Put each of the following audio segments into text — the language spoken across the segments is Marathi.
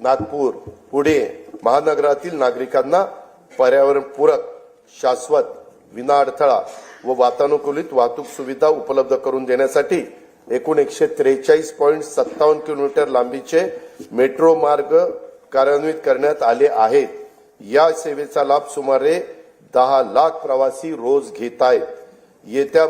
नागपूर, पुणे महानगरातील नागरिकांना पर्यावरणपूरक, शाश्वत, विनाअडथळा व वातानुकूलित वाहतूक सुविधा उपलब्ध करून देण्यासाठी एकूण 143.57 किलोमीटर लांबीचे मेट्रो मार्ग कार्यान्वित करण्यात आले आहेत। या सेवेचा लाभ सुमारे 10 लाख प्रवासी रोज घेत आहेत। येत्या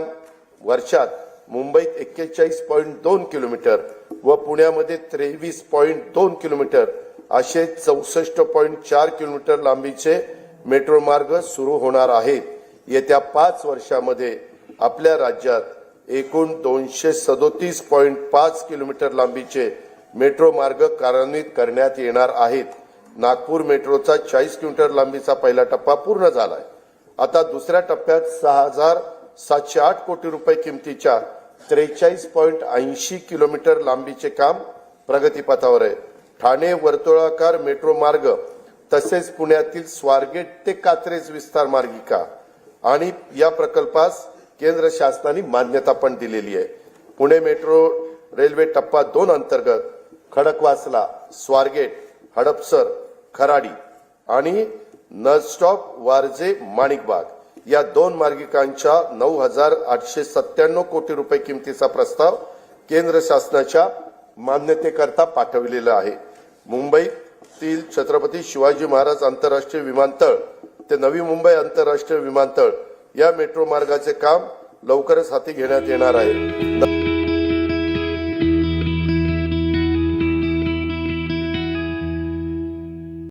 वर्षात मुंबईत 41.2 किलोमीटर व पुण्यामध्ये 23.2 किलोमीटर असे 64.4 किलोमीटर लांबीचे मेट्रो मार्ग सुरू होणार आहेत। येत्या 5 वर्षांमध्ये आपल्या राज्यात एकूण 237.5 किलोमीटर लांबीचे मेट्रो मार्ग कार्यान्वित करण्यात येणार आहेत। नागपूर मेट्रोचा 40 किलोमीटर लांबीचा पहिला टप्पा पूर्ण झाला आहे। आता दुसऱ्या टप्प्यात 6,708 कोटी रुपये किमतीच्या 43.80 किलोमीटर लांबीचे काम प्रगतीपथावर आहे। ठाणे वर्तुळाकार मेट्रो मार्ग तसेच पुण्यातील स्वारगेट ते कात्रज विस्तार मार्गिका आणि या प्रकल्पास केंद्र शासनाने मान्यता पण दिलेली आहे। पुणे मेट्रो रेल्वे टप्पा 2 अंतर्गत खडकवासला, स्वारगेट, हडपसर, खराडी आणि नळस्टॉप, वारजे, माणिकबाग या 2 मार्गिकांच्या 9,897 कोटी रुपये किमतीचा प्रस्ताव केंद्र शासनाच्या मान्यतेकरता पाठविलेला आहे। मुंबईतील छत्रपती शिवाजी महाराज आंतरराष्ट्रीय विमानतळ ते नवी मुंबई आंतरराष्ट्रीय विमानतळ या मेट्रो मार्गाचे काम लवकरच हाती घेण्यात येणार आहे।